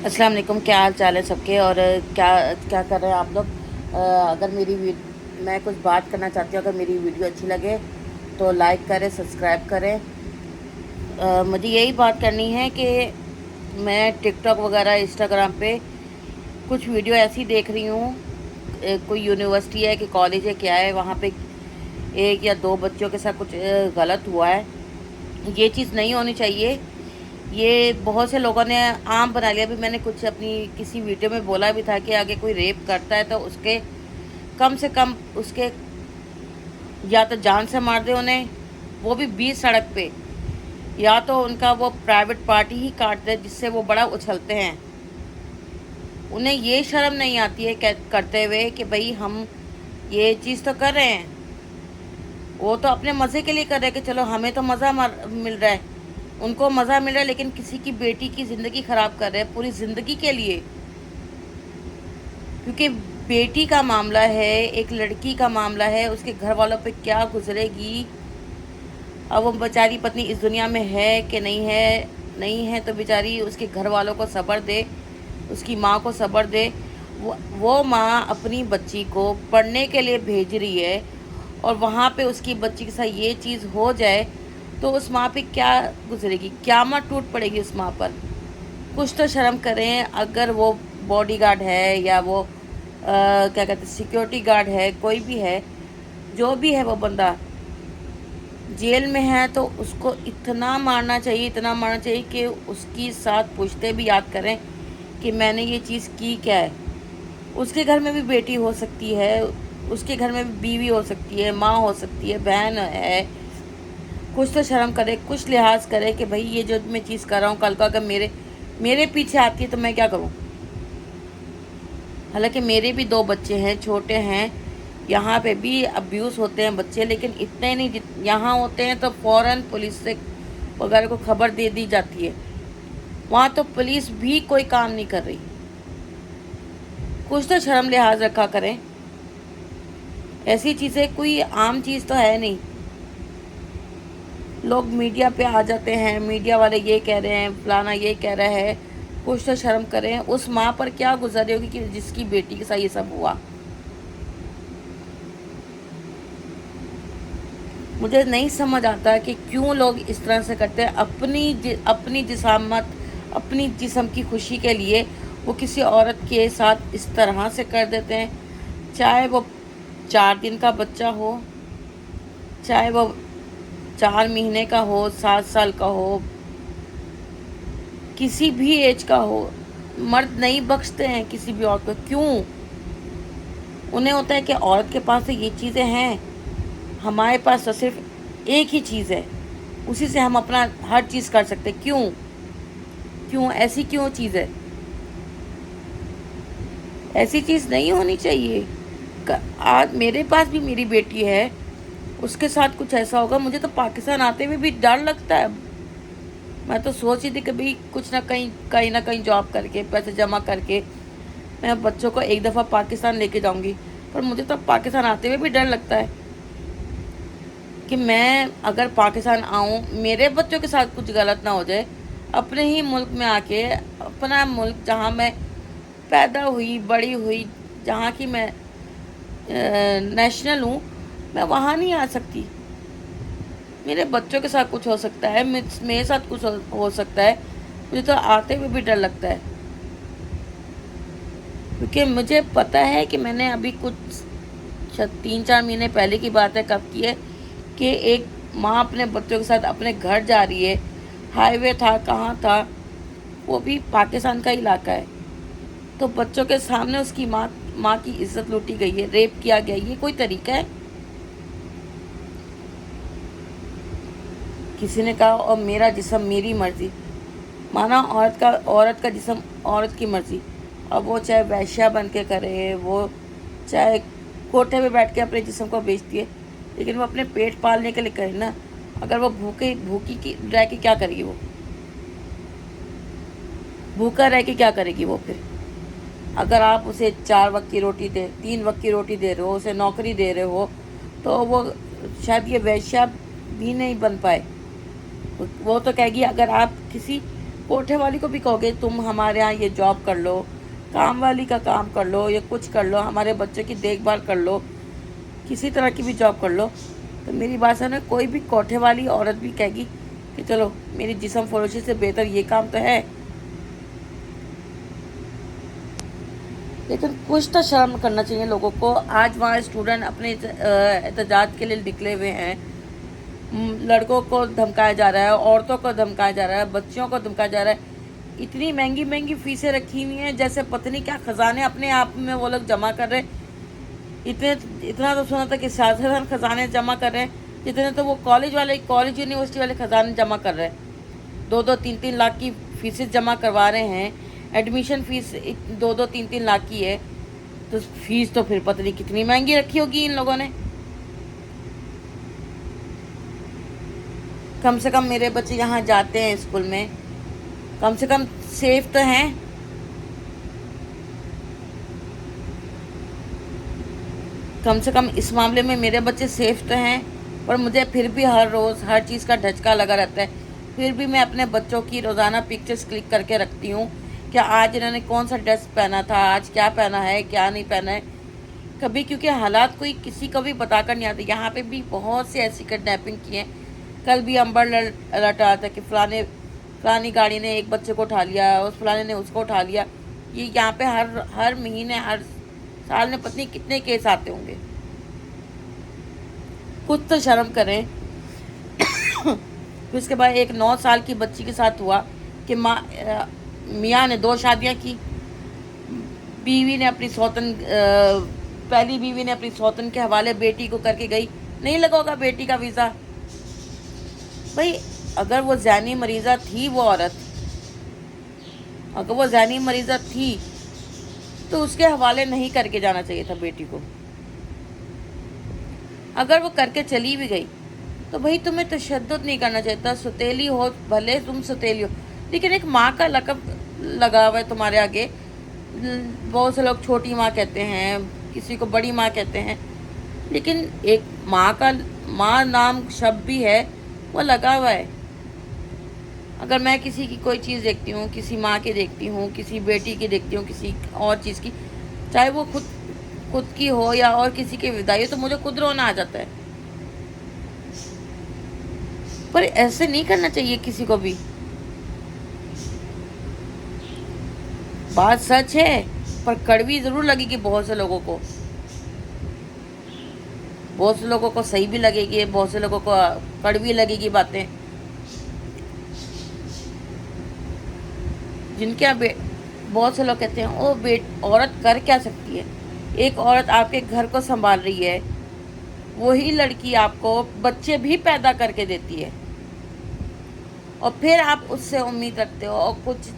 अस्सलाम वालेकुम। क्या हाल चाल है सबके? और क्या क्या कर रहे हैं आप लोग? अगर मैं कुछ बात करना चाहती हूँ। अगर मेरी वीडियो अच्छी लगे तो लाइक करें, सब्सक्राइब करें। मुझे यही बात करनी है कि मैं टिकटॉक वगैरह इंस्टाग्राम पे कुछ वीडियो ऐसी देख रही हूँ। कोई यूनिवर्सिटी है कि कॉलेज है, क्या है, वहाँ पे एक या दो बच्चों के साथ कुछ गलत हुआ है। ये चीज़ नहीं होनी चाहिए। ये बहुत से लोगों ने आम बना लिया। अभी मैंने कुछ अपनी किसी वीडियो में बोला भी था कि आगे कोई रेप करता है तो उसके कम से कम उसके या तो जान से मार दे उन्हें, वो भी बीच सड़क पे, या तो उनका वो प्राइवेट पार्टी ही काट दे जिससे वो बड़ा उछलते हैं। उन्हें ये शर्म नहीं आती है करते हुए कि भाई हम ये चीज़ तो कर रहे हैं। वो तो अपने मज़े के लिए कर रहे हैं कि चलो हमें तो मज़ा मिल रहा है, उनको मज़ा मिल रहा है, लेकिन किसी की बेटी की ज़िंदगी ख़राब कर रहे हैं पूरी ज़िंदगी के लिए। क्योंकि बेटी का मामला है, एक लड़की का मामला है, उसके घर वालों पे क्या गुजरेगी। अब वो बेचारी पत्नी इस दुनिया में है कि नहीं है तो बेचारी उसके घर वालों को सब्र दे, उसकी माँ को सब्र दे। वो माँ अपनी बच्ची को पढ़ने के लिए भेज रही है और वहाँ पे उसकी बच्ची के साथ ये चीज़ हो जाए तो उस माँ पे क्या गुजरेगी, क़यामत टूट पड़ेगी उस माँ पर। कुछ तो शर्म करें। अगर वो बॉडीगार्ड है या वो क्या कहते हैं सिक्योरिटी गार्ड है, कोई भी है, जो भी है वो बंदा जेल में है तो उसको इतना मारना चाहिए कि उसकी साथ पूछते भी याद करें कि मैंने ये चीज़ की क्या है। उसके घर में भी बेटी हो सकती है, उसके घर में भी बीवी हो सकती है, माँ हो सकती है, बहन है। कुछ तो शर्म करे, कुछ लिहाज करे कि भाई ये जो मैं चीज़ कर रहा हूँ कल को अगर मेरे पीछे आती है तो मैं क्या करूँ। हालांकि मेरे भी दो बच्चे हैं, छोटे हैं, यहाँ पे भी अब्यूज़ होते हैं बच्चे, लेकिन इतने नहीं। यहाँ होते हैं तो फ़ौरन पुलिस से वगैरह को खबर दे दी जाती है। वहाँ तो पुलिस भी कोई काम नहीं कर रही। कुछ तो शर्म लिहाज रखा करें। ऐसी चीज़ें कोई आम चीज़ तो है नहीं। लोग मीडिया पे आ जाते हैं, मीडिया वाले ये कह रहे हैं, फलाना ये कह रहा है। कुछ तो शर्म करें। उस माँ पर क्या गुजर रही होगी कि जिसकी बेटी के साथ ये सब हुआ। मुझे नहीं समझ आता कि क्यों लोग इस तरह से करते हैं। अपनी जिसामत, अपनी जिस्म की खुशी के लिए वो किसी औरत के साथ इस तरह से कर देते हैं। चाहे वो 4 दिन का बच्चा हो, चाहे वो 4 महीने का हो, 7 साल का हो, किसी भी एज का हो। मर्द नहीं बख्शते हैं किसी भी औरत को। क्यों? उन्हें होता है कि औरत के पास तो ये चीज़ें हैं, हमारे पास तो सिर्फ एक ही चीज़ है, उसी से हम अपना हर चीज़ कर सकते। क्यों ऐसी क्यों चीज़ है? ऐसी चीज़ नहीं होनी चाहिए। आज मेरे पास भी मेरी बेटी है, उसके साथ कुछ ऐसा होगा, मुझे तो पाकिस्तान आते हुए भी डर लगता है। मैं तो सोच रही थी कि भाई कुछ ना कहीं जॉब करके पैसे जमा करके मैं बच्चों को एक दफ़ा पाकिस्तान लेके जाऊंगी। पर मुझे तो पाकिस्तान आते हुए भी डर लगता है कि मैं अगर पाकिस्तान आऊँ, मेरे बच्चों के साथ कुछ गलत ना हो जाए। अपने ही मुल्क में आके, अपना मुल्क जहाँ मैं पैदा हुई बड़ी हुई, जहाँ की मैं नेशनल हूँ, मैं वहाँ नहीं आ सकती। मेरे बच्चों के साथ कुछ हो सकता है, मेरे साथ कुछ हो सकता है। मुझे तो आते हुए भी डर लगता है, क्योंकि मुझे पता है कि मैंने अभी कुछ 3-4 महीने पहले की बात है, कब की है, कि एक माँ अपने बच्चों के साथ अपने घर जा रही है। हाईवे था, कहाँ था, वो भी पाकिस्तान का इलाका है। तो बच्चों के सामने उसकी माँ की इज्जत लूटी गई है, रेप किया गया। ये कोई तरीका है? किसी ने कहा और मेरा जिस्म मेरी मर्जी। माना औरत का जिस्म औरत की मर्जी। अब वो चाहे वैश्या बन के करे, वो चाहे कोठे पे बैठ के अपने जिस्म को बेचती है, लेकिन वो अपने पेट पालने के लिए करे ना। अगर वो भूखी की रह के क्या करेगी? वो भूखा रह के क्या करेगी वो फिर? अगर आप उसे 4 वक्त की रोटी 3 वक्त की रोटी दे रहे हो, उसे नौकरी दे रहे हो, तो वो शायद ये वैश्या भी नहीं बन पाए। वो तो कहेगी अगर आप किसी कोठे वाली को भी कहोगे तुम हमारे यहाँ ये जॉब कर लो, काम वाली का काम कर लो, या कुछ कर लो, हमारे बच्चों की देखभाल कर लो, किसी तरह की भी जॉब कर लो, तो मेरी बात सुनो, कोई भी कोठे वाली औरत भी कहेगी कि चलो मेरी जिस्म फरोशी से बेहतर ये काम तो है। लेकिन कुछ तो शर्म करना चाहिए लोगों को। आज वहाँ स्टूडेंट अपने एहतजाज के लिए निकले हुए हैं, लड़कों को धमकाया जा रहा है, औरतों को धमकाया जा रहा है, बच्चियों को धमकाया जा रहा है। इतनी महंगी महंगी फीसें रखी हुई हैं जैसे पता नहीं क्या खजाने अपने आप में वो लोग जमा कर रहे हैं। इतना तो सुना था कि साधारण खजाने जमा कर रहे हैं, जितने तो वो कॉलेज यूनिवर्सिटी वाले खजाने जमा कर रहे हैं। 2-3 लाख की फीसें जमा करवा रहे हैं। एडमिशन फीस 2-3 लाख की है, तो फीस तो फिर पता नहीं कितनी महंगी रखी होगी इन लोगों ने। कम से कम मेरे बच्चे यहाँ जाते हैं स्कूल में, कम से कम सेफ तो हैं। कम से कम इस मामले में मेरे बच्चे सेफ तो हैं, पर मुझे फिर भी हर रोज़ हर चीज़ का ढचका लगा रहता है। फिर भी मैं अपने बच्चों की रोज़ाना पिक्चर्स क्लिक करके रखती हूँ कि आज इन्होंने कौन सा ड्रेस पहना था, आज क्या पहना है, क्या नहीं पहना है। कभी क्योंकि हालात कोई किसी को भी बताकर नहीं आते। यहाँ पे भी बहुत सी ऐसी किडनैपिंग की है। कल भी अम्बर अलर्ट आया था कि फलानी गाड़ी ने एक बच्चे को उठा लिया, उस फलाने ने उसको उठा लिया। ये यहाँ पे हर महीने हर साल में पत्नी कितने केस आते होंगे। कुछ तो शर्म करें। फिर उसके बाद एक 9 साल की बच्ची के साथ हुआ कि मियाँ ने 2 शादियाँ की। बीवी ने अपनी पहली बीवी ने अपनी सौतन के हवाले बेटी को करके गई, नहीं लगा होगा बेटी का वीज़ा। भाई अगर वो ज़ैनी मरीज़ा थी वो औरत, अगर वो ज़ैनी मरीज़ा थी तो उसके हवाले नहीं करके जाना चाहिए था बेटी को। अगर वो करके चली भी गई तो भाई तुम्हें तशद्दुद नहीं करना चाहिए था। सौतेली हो, भले तुम सौतेली हो, लेकिन एक माँ का लक़ब लगा हुआ है तुम्हारे आगे। बहुत से लोग छोटी माँ कहते हैं, किसी को बड़ी माँ कहते हैं, लेकिन एक माँ नाम शब्द भी है, वो लगा हुआ है। अगर मैं किसी की कोई चीज़ देखती हूँ, किसी माँ की देखती हूँ, किसी बेटी की देखती हूँ, किसी और चीज़ की, चाहे वो खुद की हो या और किसी की विदाई हो, तो मुझे खुद रोना आ जाता है। पर ऐसे नहीं करना चाहिए किसी को भी। बात सच है, पर कड़वी ज़रूर लगेगी बहुत से लोगों को। बहुत से लोगों को सही भी लगेगी, बहुत से लोगों को कड़वी लगेगी बातें। जिनके यहाँ बहुत से लोग कहते हैं ओ औरत कर क्या सकती है। एक औरत आपके घर को संभाल रही है, वही लड़की आपको बच्चे भी पैदा करके देती है, और फिर आप उससे उम्मीद रखते हो। और कुछ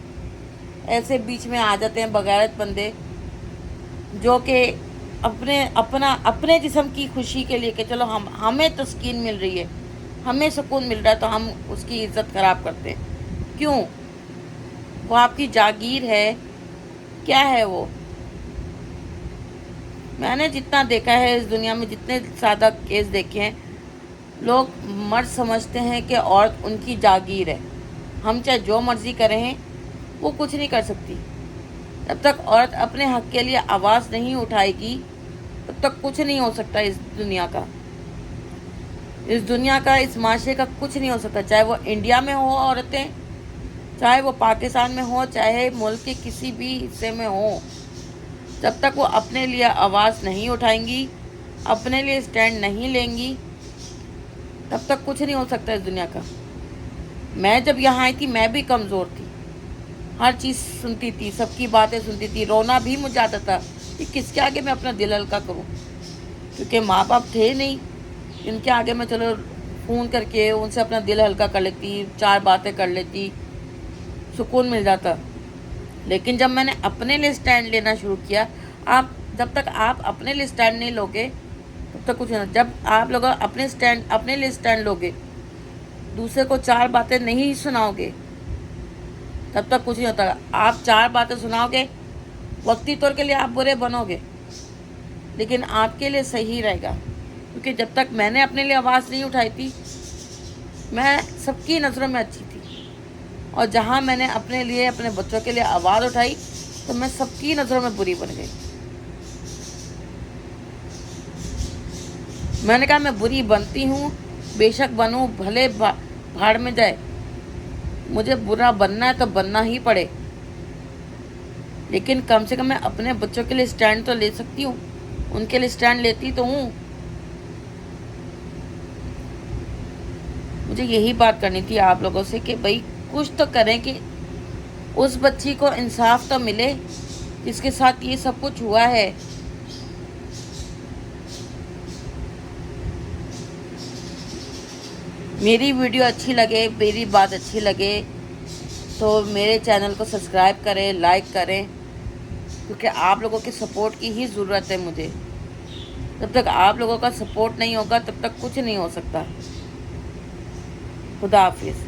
ऐसे बीच में आ जाते हैं बगैरत बंदे, जो कि अपने जिस्म की खुशी के लिए कि चलो हमें तस्कीन मिल रही है, हमें सुकून मिल रहा है, तो हम उसकी इज्जत ख़राब करते हैं। क्यों? वो आपकी जागीर है, क्या है वो? मैंने जितना देखा है इस दुनिया में, जितने सादा केस देखे हैं, लोग मर्द समझते हैं कि औरत उनकी जागीर है, हम चाहे जो मर्ज़ी करें वो कुछ नहीं कर सकती। जब तक औरत अपने हक़ के लिए आवाज़ नहीं उठाएगी तब तक कुछ नहीं हो सकता इस दुनिया का, इस माशरे का कुछ नहीं हो सकता। चाहे वो इंडिया में हो औरतें, चाहे वो पाकिस्तान में हो, चाहे मुल्क के किसी भी हिस्से में हो, जब तक वो अपने लिए आवाज़ नहीं उठाएंगी, अपने लिए स्टैंड नहीं लेंगी, तब तक कुछ नहीं हो सकता इस दुनिया का। मैं जब यहाँ आई थी मैं भी कमज़ोर थी, हर चीज़ सुनती थी, सबकी बातें सुनती थी, रोना भी मुझे आता था कि किसके आगे मैं अपना दिल हल्का करूँ, क्योंकि माँ बाप थे नहीं इनके आगे मैं चलो फ़ोन करके उनसे अपना दिल हल्का कर लेती, 4 बातें कर लेती, सुकून मिल जाता। लेकिन जब मैंने अपने लिए स्टैंड लेना शुरू किया, जब तक आप अपने लिए स्टैंड नहीं लोगे तब तक कुछ नहीं। जब आप लोग अपने लिए स्टैंड लोगे, दूसरे को 4 बातें नहीं सुनाओगे, तब तक कुछ नहीं होता। आप 4 बातें सुनाओगे, वक्ती तौर के लिए आप बुरे बनोगे, लेकिन आपके लिए सही रहेगा। क्योंकि जब तक मैंने अपने लिए आवाज़ नहीं उठाई थी, मैं सबकी नज़रों में अच्छी थी, اور جہاں میں نے اپنے لیے اپنے بچوں کے لیے آواز اٹھائی تو میں سب کی نظروں میں بری بن گئی. میں نے کہا میں بری بنتی ہوں، بے شک بنوں، بھلے بھاڑ میں جائے، مجھے برا بننا ہے تو بننا ہی پڑے، لیکن کم سے کم میں اپنے بچوں کے لیے اسٹینڈ تو لے سکتی ہوں، ان کے لیے اسٹینڈ لیتی تو ہوں. مجھے یہی بات کرنی تھی آپ لوگوں سے کہ بھائی کچھ تو کریں کہ اس بچی کو انصاف تو ملے جس کے ساتھ یہ سب کچھ ہوا ہے. میری ویڈیو اچھی لگے، میری بات اچھی لگے تو میرے چینل کو سبسکرائب کریں، لائک کریں، کیونکہ آپ لوگوں کی سپورٹ کی ہی ضرورت ہے مجھے. جب تک آپ لوگوں کا سپورٹ نہیں ہوگا تب تک کچھ نہیں ہو سکتا. خدا حافظ.